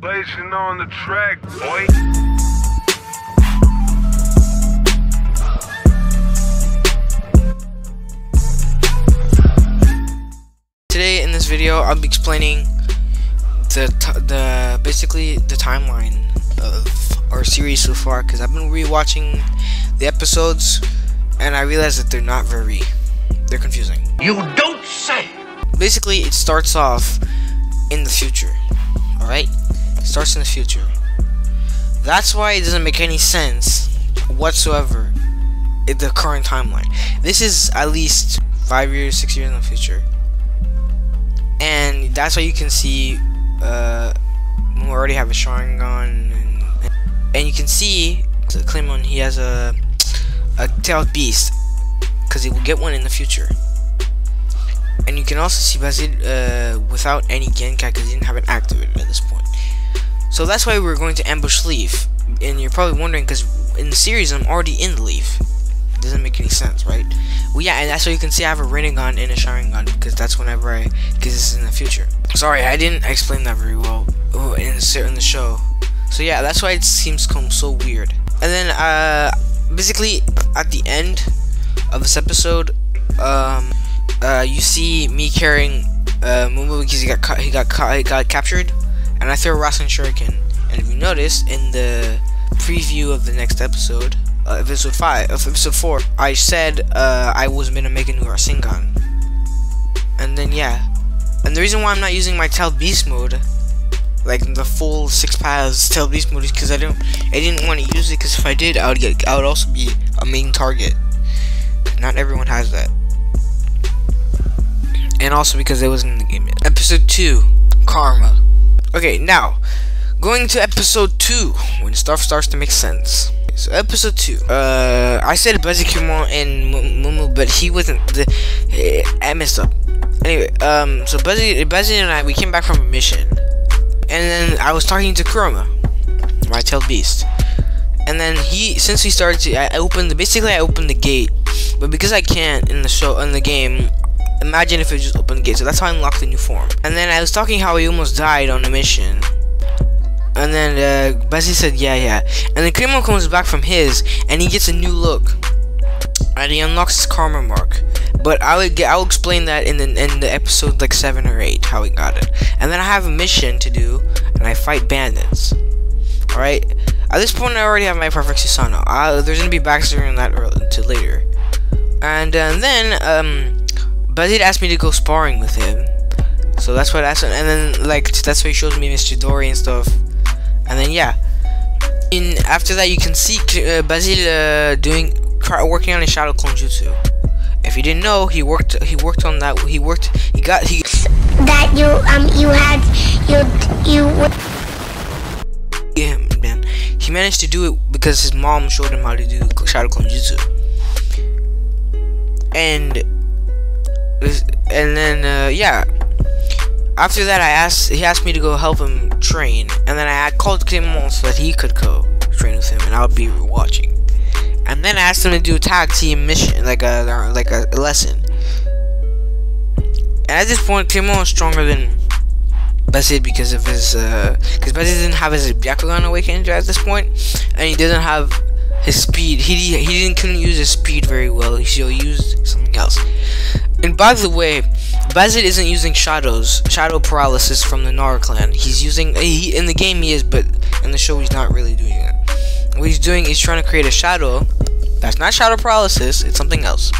Blazing on the track, boy. Today in this video, I'll be explaining basically the timeline of our series so far, because I've been rewatching the episodes and I realized that they're confusing. You don't say. Basically, it starts off in the future. Alright? It starts in the future. That's why it doesn't make any sense whatsoever in the current timeline. This is at least 5 years, 6 years in the future. And that's why you can see we already have a Sharingan, and you can see Clemon, he has a tailed beast, because he will get one in the future. And you can also see Basil without any Genkai, because he didn't have it activated at this point. So that's why we're going to ambush Leaf. And you're probably wondering, because in the series I'm already in the Leaf. It doesn't make any sense, right? Well, yeah, and that's why you can see I have a Rinnegan and a Sharingan, because that's whenever because this is in the future. Sorry, I didn't explain that very well in the show. So yeah, that's why it seems so weird. And then basically at the end of this episode, you see me carrying Mumu, because he got captured, and I throw a Rasen Shuriken. And if you notice in the preview of the next episode, episode 4, I said I was gonna make a new Rasengan. And then yeah, and the reason why I'm not using my Tailed Beast mode, like the full 6 paths Tailed Beast mode, is because I didn't want to use it, because if I did, I would also be a main target. Not everyone has that. And also because it wasn't in the game yet. Episode 2, Karma. Okay, now going to episode 2, when stuff starts to make sense. So episode 2, I said Bazikimon and Mumu, but he wasn't. I messed up. Anyway, so Bazzy and I, we came back from a mission, and then I was talking to Kurama, my tailed beast, and then since we started, I opened the gate, but because I can't in the game, imagine if it just opened the gate. So that's how I unlocked the new form. And then I was talking how he almost died on the mission. And then Bessie said, yeah. And then Kremon comes back from his, and he gets a new look, and he unlocks his karma mark. But I'll explain that in the episode like 7 or 8 how he got it. And then I have a mission to do, and I fight bandits. All right. At this point, I already have my perfect Susano. There's gonna be backstory on that until later. And then Bessie asked me to go sparring with him. So that's what and then that's why he shows me Mr. Dory and stuff. And then yeah, after that you can see Basil working on his Shadow Clone Jutsu. If you didn't know, he worked on that. He managed to do it because his mom showed him how to do Shadow Clone Jutsu. And then yeah. After that, he asked me to go help him train, and then I called Clemon so that he could go train with him, and I would be watching. And then I asked him to do a tag team mission, like a lesson. And at this point, Clemon was stronger than Basid because of his, because Basid didn't have his Byakugan awakened at this point, and he didn't have his speed. He couldn't use his speed very well. He used something else. And by the way, Bazid isn't using shadow paralysis from the Nara clan. He's using in the game he is, but in the show he's not really doing it. What he's doing is trying to create a shadow. That's not shadow paralysis. It's something else.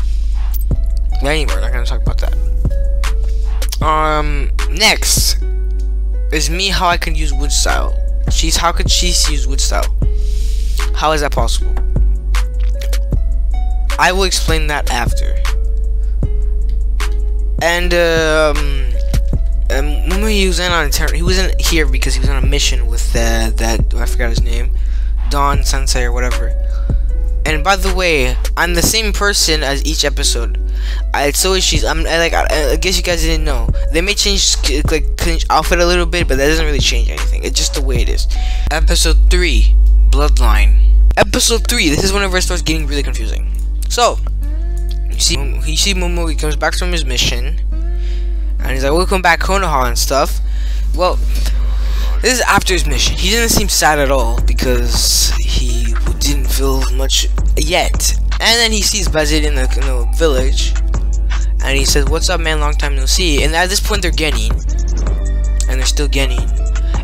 But anyway, we're not gonna talk about that. Next is me. How I can use wood style. How could she use wood style? How is that possible? I will explain that after. And he wasn't here because he was on a mission with that I forgot his name, Don Sensei or whatever. And by the way, I'm the same person as each episode. I guess you guys didn't know. They may change outfit a little bit, but that doesn't really change anything. It's just the way it is. Episode 3, Bloodline. Episode 3. This is whenever it starts getting really confusing. So you see Momo, he comes back from his mission, and he's like, welcome back Konoha and stuff. Well, This is after his mission. He didn't seem sad at all because he didn't feel much yet. And then he sees Bazit in the village, and he says, "What's up, man? Long time no see." And at this point, they're getting, and they're still getting.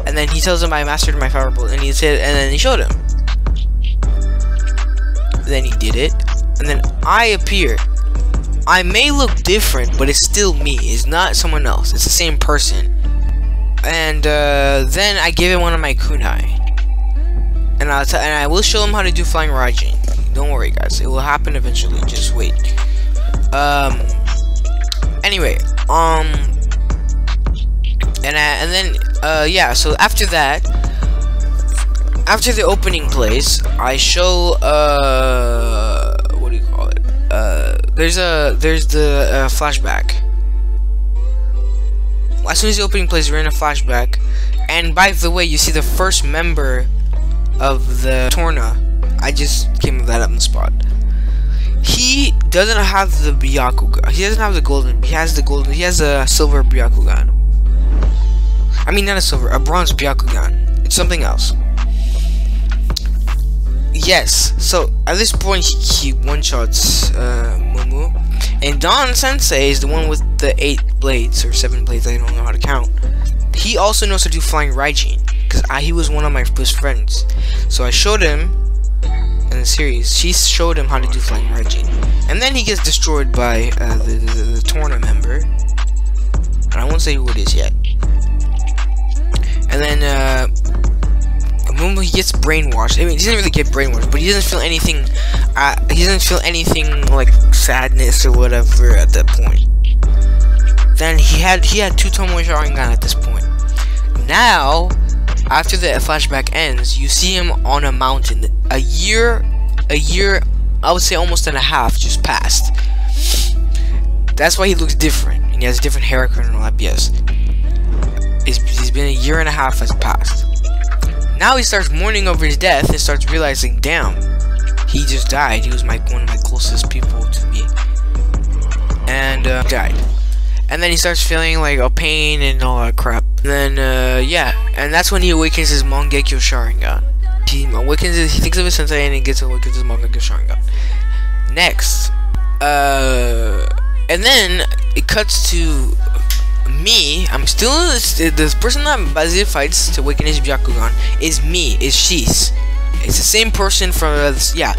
And then he tells him, "I mastered my firebolt," and he said, and then he showed him. Then he did it, and then I appeared. I may look different, but it's still me. It's not someone else. It's the same person. And then I give him one of my kunai, and I will show him how to do flying Raijin. Don't worry, guys. It will happen eventually. Just wait. Anyway, and then yeah. So after that, after the opening plays, I show what do you call it? There's the flashback. As soon as the opening plays, we're in a flashback, and by the way, you see the first member of the Torna. I just came with that up on the spot. He doesn't have the Byakugan. He doesn't have the golden. He has the golden. He has a silver Byakugan. I mean, not a silver, a bronze Byakugan. It's something else. Yes. So at this point, he one-shots Mumu, and Don Sensei is the one with the 8 blades or 7 blades. I don't know how to count. He also knows how to do flying Raijin because he was one of my best friends. So I showed him. In the series, she showed him how to do flying Raijin, and then he gets destroyed by the Torna member, and I won't say who it is yet. And then he gets brainwashed. I mean, he doesn't really get brainwashed, but he doesn't feel anything. He doesn't feel anything like sadness or whatever at that point. Then he had 2 Tomoe Sharingan at this point. Now, after the flashback ends, you see him on a mountain. A year, I would say almost and a half just passed. That's why he looks different, and he has a different haircut and all that. Yes, he's been a year and a half has passed. Now he starts mourning over his death and starts realizing, damn, he just died. He was one of my closest people to me, and died. And then he starts feeling like a pain and all that crap. And then, yeah, and that's when he awakens his Mangekyo Sharingan. He thinks of his sensei and he awakens his Mangekyo Sharingan. Next, and then it cuts to me. I'm still the person that Bazir fights to awaken his Byakugan is me. Is Shis. It's the same person from yeah.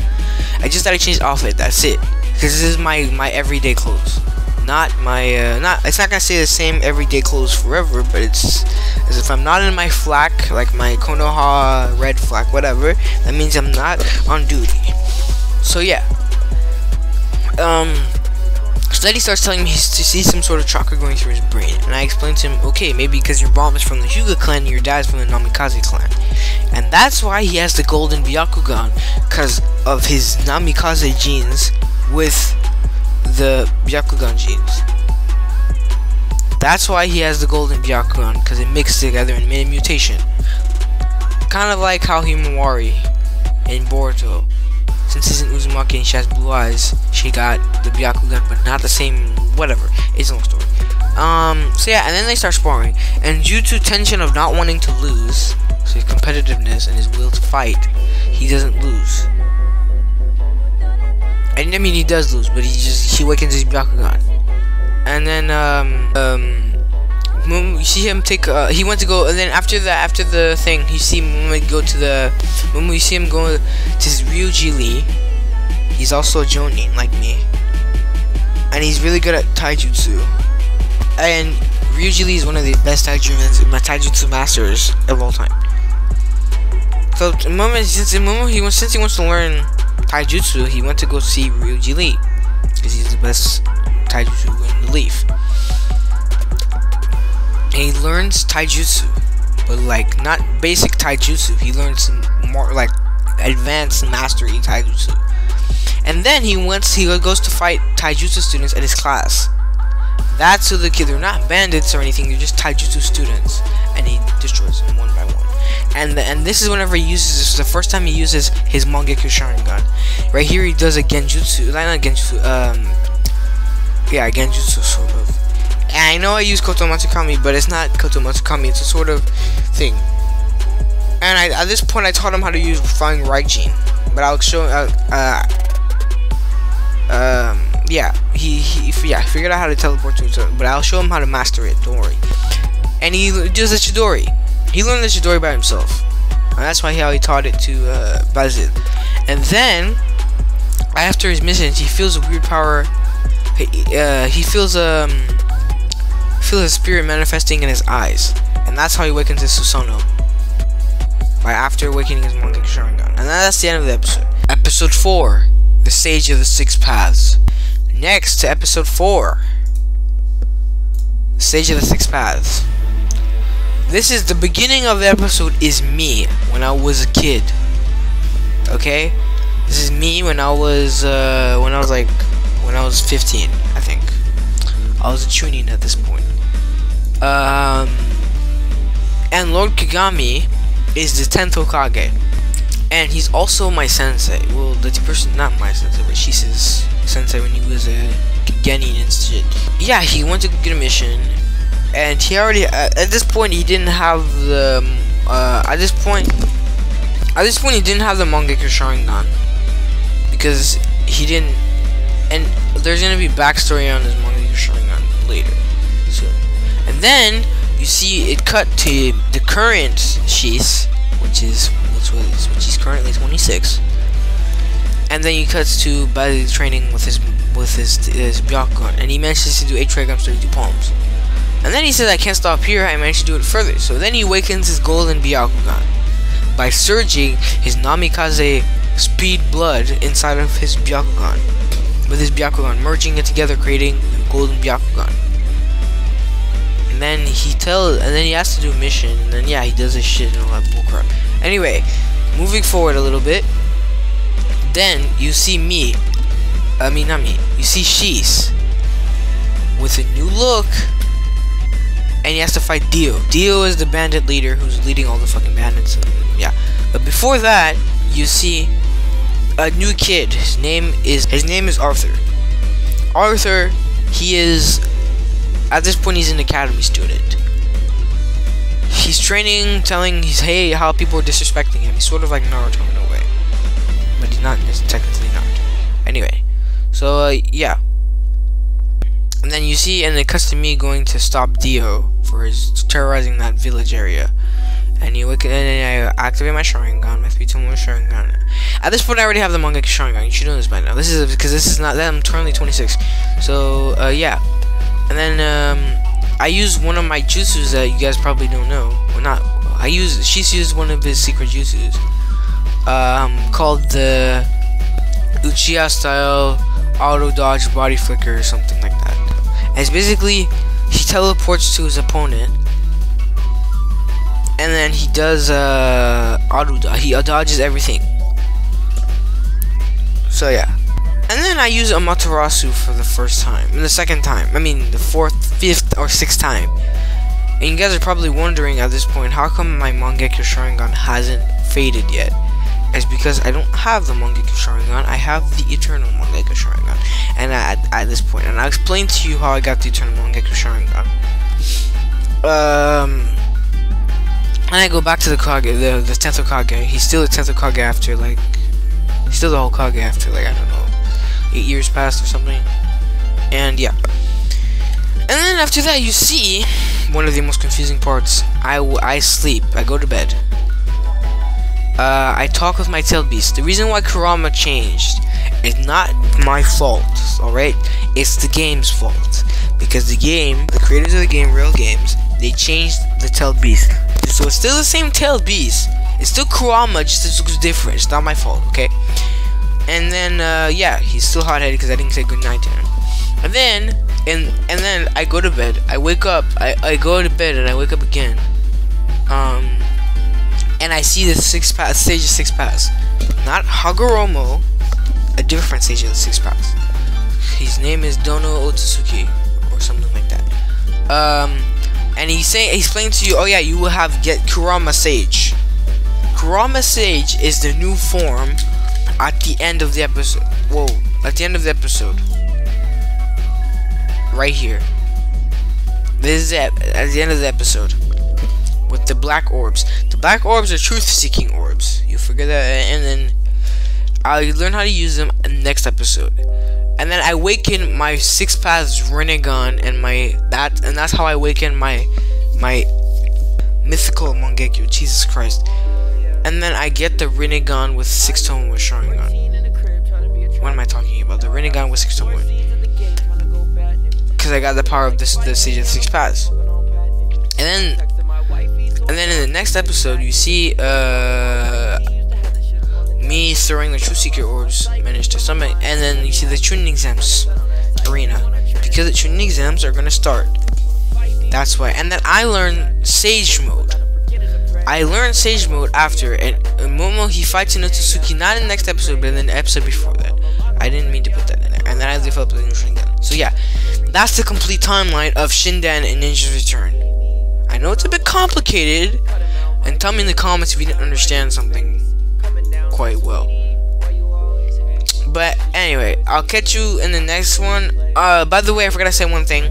I just had to change outfit. That's it. Because this is my everyday clothes. Not my it's not gonna stay the same everyday clothes forever, but it's as if I'm not in my flak, like my Konoha red flak, whatever. That means I'm not on duty. So yeah. So then he starts telling me he sees some sort of chakra going through his brain, and I explained to him, okay, maybe because your mom is from the Hyuga clan and your dad's from the Namikaze clan, and that's why he has the golden Byakugan, because of his Namikaze genes with the Byakugan genes. That's why he has the golden Byakugan, because it mixed together and made a mutation. Kind of like how Himawari in Boruto, since he's in Uzumaki and she has blue eyes, she got the Byakugan, but not the same, whatever. It's a long story. So yeah, and then they start sparring, and due to tension of not wanting to lose, so his competitiveness and his will to fight, he doesn't lose. And I mean, he does lose, but he awakens his Byakugan. And then you see him take he went to go, and then after the thing, you see him go to the you see him go to his Ryuji Lee. He's also a Jonin like me, and he's really good at taijutsu. And Ryuji Lee is one of the best taijutsu masters of all time. So since he wants to learn taijutsu, he went to go see Ryuji Lee because he's the best taijutsu in the leaf. And he learns taijutsu, but like not basic taijutsu. He learns more like advanced mastery taijutsu. And then he goes to fight taijutsu students at his class. That's who the kid. They're not bandits or anything. They're just taijutsu students, and he destroys them one by one. And this is whenever he uses this. The first time he uses his Mangekyo Sharingan. Right here he does a genjutsu. Not genjutsu. Yeah, genjutsu sort of. And I know I use Koto Matsukami, but it's not Koto Matsukami. It's a sort of thing. And at this point, I taught him how to use Flying Right Gene. But I'll show. Yeah, he figured out how to teleport to it. But I'll show him how to master it. Don't worry. And he does the Chidori. He learned the Chidori by himself. And that's why he taught it to Bazil. And then, after his missions, he feels a weird power. He feels his spirit manifesting in his eyes, and that's how he awakens his Susanoo. By after awakening his Mangekyo Sharingan. And that's the end of the episode. Episode 4, the Sage of the Six Paths. Next to episode 4, the Sage of the Six Paths. This is the beginning of the episode. Is me when I was a kid. Okay, this is me when I was 15, I think. I was a chunin at this point. And Lord Kagami is the 10th Hokage, and he's also my sensei. Well, the person, not my sensei, but Shisa's sensei when he was a Genin and shit. Yeah, he went to get a mission, and he already at this point he didn't have the at this point he didn't have the Mangekyo Sharingan because he didn't. And there's gonna be backstory on his Mangekyo Sharingan later, soon. And then you see it cut to the current Shis, which he's currently 26. And then he cuts to Bazil training with his Byakugan, and he manages to do 8 trigrams, 32 palms. And then he says, "I can't stop here. I managed to do it further." So then he awakens his golden Byakugan by surging his Namikaze speed blood inside of his Byakugan, with his Byakugan, merging it together, creating golden Byakugan. And then he has to do a mission, and then yeah, he does his shit and all that bullcrap. Anyway, moving forward a little bit, then you see you see Shis with a new look, and he has to fight Dio. Dio is the bandit leader who's leading all the fucking bandits. Yeah, but before that, you see a new kid. His name is Arthur. Arthur, he is at this point he's an academy student. He's training, hey, how people are disrespecting him. He's sort of like Naruto in a way, but he's not technically Naruto. Anyway, so yeah. And then you see, and it cuts to me going to stop Dio for his terrorizing that village area. And I activate my Sharingan, my 3-2-1 Sharingan. At this point, I already have the Mangekyo Sharingan. You should know this by now. This is because this is not that I'm currently 26. So yeah. And then I use one of my jutsus that you guys probably don't know. Well, not. She's used one of his secret jutsus. Called the Uchiha style auto dodge body flicker or something like that. And it's basically he teleports to his opponent. And then he does auto dodge. He dodges everything. So yeah. And then I use Amaterasu for the first time. And the second time. I mean the 4th, 5th, or 6th time. And you guys are probably wondering at this point, how come my Mangekyo Sharingan hasn't faded yet? It's because I don't have the Mangekyo Sharingan. I have the Eternal Mangekyo Sharingan. And at this point. And I'll explain to you how I got the Eternal Mangekyo Sharingan. And I go back to the Kage, the 10th Hokage. He's still the 10th Hokage after, like... He's still the Hokage after, like, I don't know, 8 years passed or something. And, yeah. And then after that, you see... One of the most confusing parts. I sleep. I go to bed. I talk with my tailed beast. The reason why Kurama changed is not my fault, alright? It's the game's fault. Because the creators of the game, Real Games, they changed the tailed beast. So it's still the same tailed beast. It's still Kurama, just it looks different. It's not my fault, okay? And then, yeah, he's still hot-headed because I didn't say goodnight to him. And then, and then I go to bed. I wake up. I go to bed and I wake up again. And I see the stage of 6 paths. Not Hagoromo, a different stage of the 6 paths. His name is Dono Otsutsuki or something like that. And he explains to you, oh yeah, you will get Kurama Sage. Kurama Sage is the new form at the end of the episode. Whoa, at the end of the episode. Right here. This is at the end of the episode. with the black orbs. The black orbs are truth-seeking orbs. You figure that, and then I'll learn how to use them in the next episode. And then I awaken my 6 paths Rinnegan and and that's how I awaken my mythical Mangekyo. Jesus Christ. And then I get the Rinnegan with 6-tone with Sharingan. What am I talking about? The Rinnegan with 6-tone wind. Because I got the power of the Sage of the 6 Paths. And then in the next episode, you see me throwing the Truth Seeker orbs managed to summon, and then you see the tuning exams arena, because the tuning exams are gonna start. That's why. And then I learned Sage mode. I learned Sage mode after, and Momo, he fights Inotsuki not in the next episode, but in the episode before that. I didn't mean to put that in there. And then I developed the new Shinden. So yeah, that's the complete timeline of Shinden and Ninja's Return. I know it's a bit complicated, and tell me in the comments if you didn't understand something quite well. But anyway, I'll catch you in the next one. By the way, I forgot to say one thing.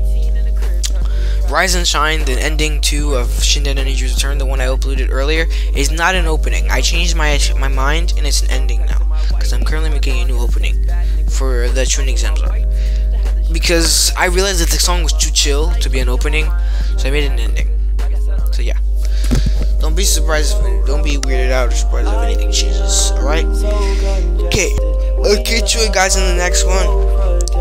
Rise and Shine, the ending 2 of Shinden and Ninja's Return, the one I uploaded earlier, is not an opening. I changed my mind, and it's an ending now, because I'm currently making a new opening for the tuning exams arc. Because I realized that the song was too chill to be an opening, so I made it an ending. So yeah, don't be surprised, don't be weirded out or surprised if anything changes. Alright? Okay, I'll catch you guys in the next one,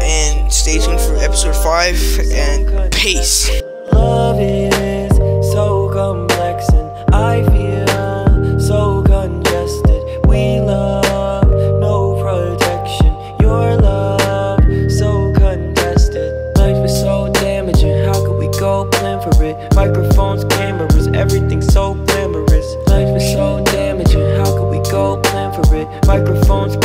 and stay tuned for episode 5, and peace. Love is so complex and I feel so congested. We love, no protection. Your love, so contested. Life is so damaging, how could we go plan for it? Microphones, cameras, everything so glamorous. Life is so damaging, how could we go plan for it? Microphones,